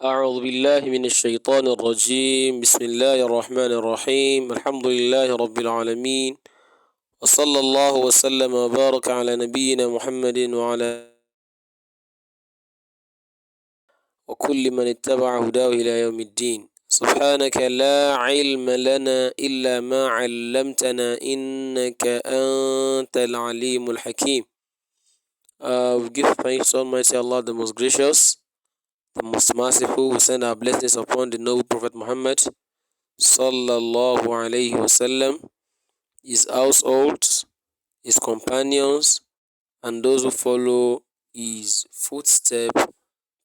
أعوذ بالله من الشيطان الرجيم. بسم الله الرحمن الرحيم. الحمد لله رب العالمين، وصلى الله وسلم وبارك على نبينا محمد وكل من اتبع هداه إلى يوم الدين. سبحانك لا علم لنا إلا ما علمتنا إنك أنت العليم الحكيم. We give thanks to Almighty Allah, the most gracious, the most merciful. We send our blessings upon the noble Prophet Muhammad sallallahu alayhi wasallam, his households, his companions, and those who follow his footsteps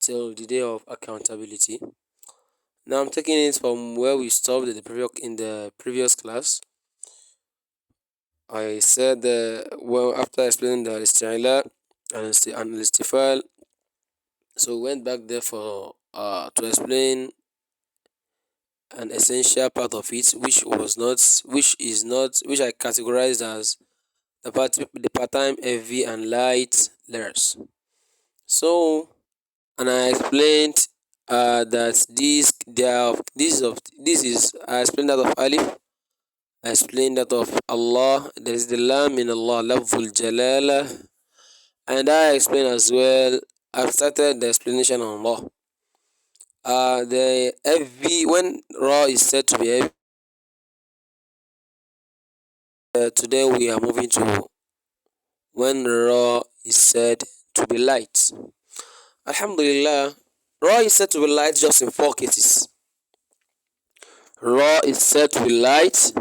till the day of accountability. Now I'm taking it from where we stopped in the previous class. I said after explaining the isti'la and istifal, so we went back there for to explain an essential part of it, which I categorized as the part-time heavy and light letters. So, and I explained that this is I explained that of Alif. I explained that of Allah. There is the Lam in Allah, Lafzul Jalala, and I explained as well. I've started the explanation on Allah. The heavy, when Ra is said to be heavy. Today we are moving to when Ra is said to be light. Alhamdulillah, Ra is said to be light just in 4 cases. Ra is said to be light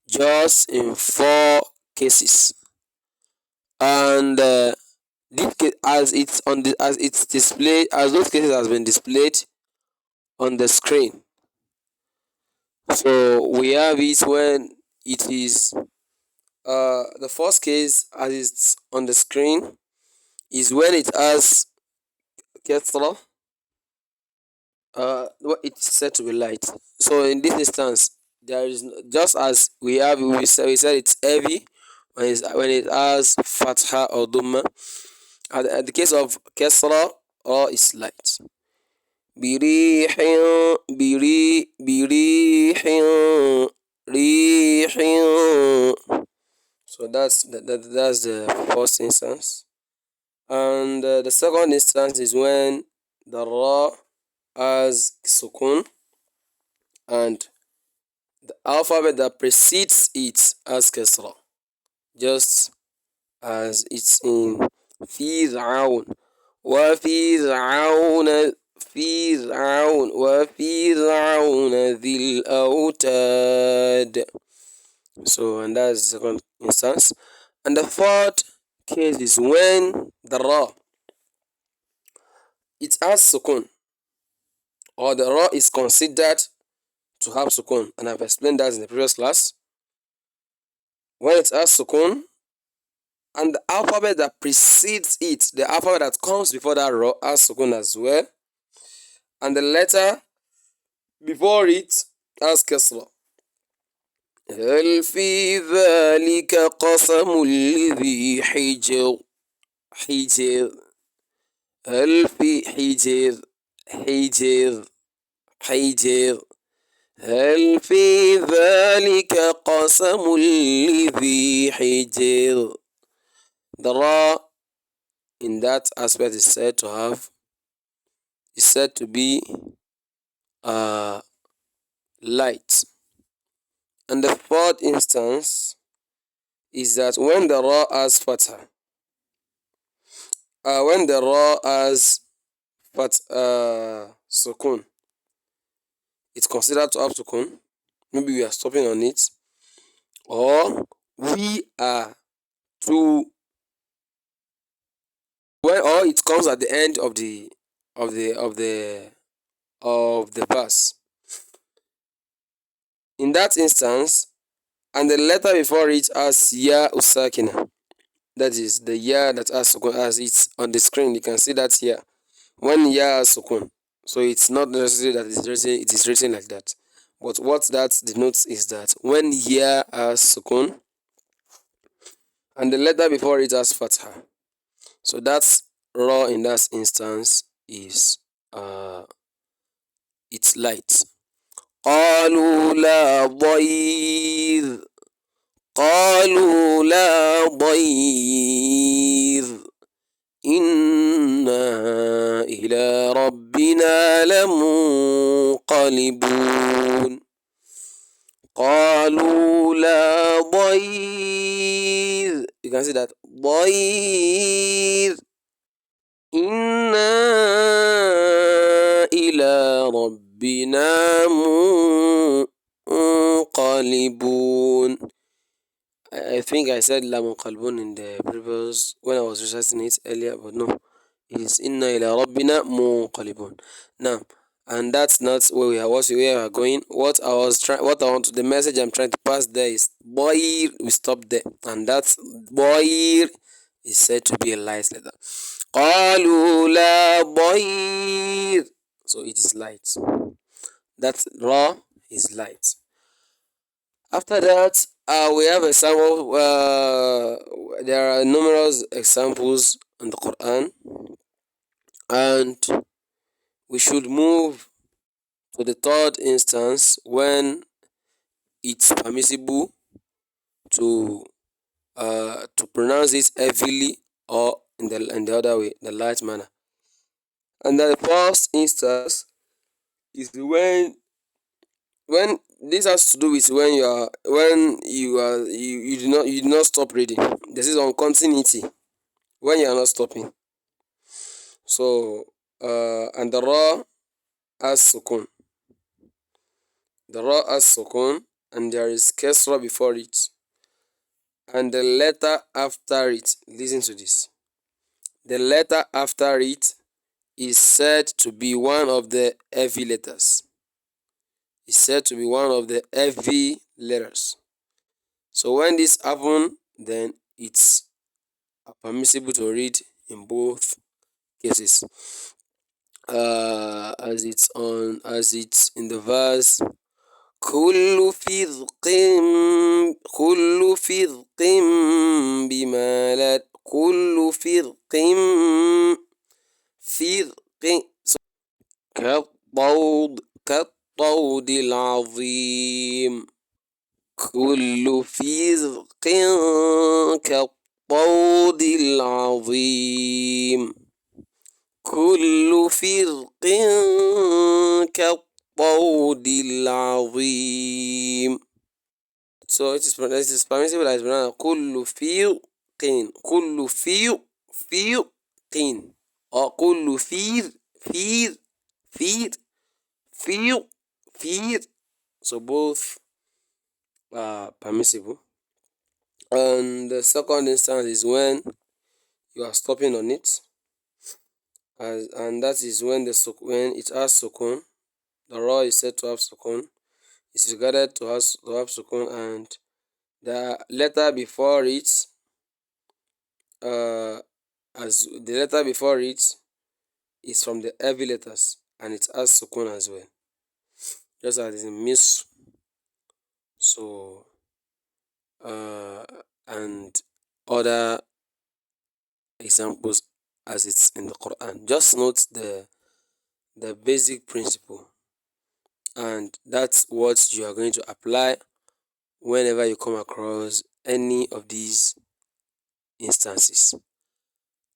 just in 4 cases, and as those cases has been displayed on the screen. So we have it when it is the first case as it's on the screen is when it has Kethra. It's said to be light. So in this instance, there is just as we said it's heavy when it has fatha or dhamma. At the case of kasra, or is light. بريح بريح ريح. So that's the first instance, and the second instance is when the ra as sukun and the alphabet that precedes it as kasra, just as it's in Fir'aun wa Fir'aun dhil awtad. So, and that's the second instance. And the third case is when the ra it has sukun, or the ra is considered to have sukun, and I've explained that in the previous class. When it has sukun and the alphabet that precedes it, the alphabet that comes before that ra has sukun as well, and the letter before it has kasra. هل في ذلك قسم لذي حجر هل في حجر هل في ذلك قسم لذي حجر. The ra in that aspect is said to be light. And the fourth instance is that when the ra has fatha, when the ra has sukun, it's considered to have sukun. Maybe we are stopping on it, or we are to or it comes at the end of the verse. In that instance, and the letter before it has ya usakina, that is the ya that has sukun, as it's on the screen. You can see that here when ya has sukun. So it's not necessary that it is written like that. But what that denotes is that when ya has sukun and the letter before it has fatha, so that's ra in that instance is it's light. قالوا لا ضير قالوا لا ضير إنا إلى ربنا لمنقلبون. قالوا لا ضير. You can see that. ضير. إنا إلى ربنا منقلبون. I think I said la munqalibun in the previous when I was reciting it earlier, but no, it is inna ila rabbina munqalibun. Now, and that's not where we are. Where we are going. What I want. The message I'm trying to pass there is boy. We stop there, and that's boy is said to be a light letter. قالوا لا ضير. So it is light. That ra is light. After that, we have example. There are numerous examples in the Quran, and we should move to the third instance when it's permissible to pronounce it heavily or in the other way, the light manner. And the first instance is when this has to do with when you do not stop reading. This is on continuity when you are not stopping. So and the ra has sukun. The ra has sukun and there is kesra before it. And the letter after it, listen to this. The letter after it is said to be one of the heavy letters. It's said to be one of the heavy letters. So when this happens, then it's permissible to read in both cases. As it's in the verse كل فرق كل فرق بما لا كل فرق فرق كالطود العظيم كل فرق كالطود العظيم كل فرق كالطود العظيم. So it is permissible as كل فرق كل فرق or كل فير فير. So both are permissible. And the second instance is when you are stopping on it, and that is when when it has sukun. The ra is said to have sukun. It's regarded to have sukun, and the letter before it, as the letter before it is from the heavy letters, and it has sukun as well, just as in miss. So and other examples as it's in the Quran. Just note the basic principle, and that's what you are going to apply whenever you come across any of these instances.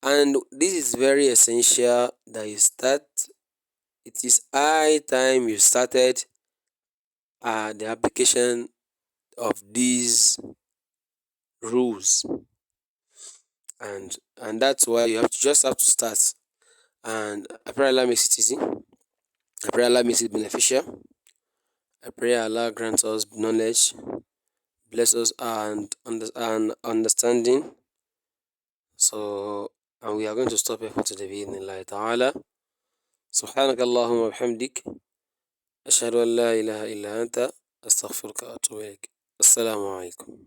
And this is very essential that you start. It is high time you started the application of these rules, and that's why you just have to start. And I pray Allah makes it easy. I pray Allah makes it beneficial. I pray Allah grants us knowledge, bless us and understanding. So, and we are going to stop here for today بإذن ta'ala. سبحانك اللهم وبحمدك أشهد أن لا إله إلا أنت أستغفرك وأتوب إليك. السلام عليكم.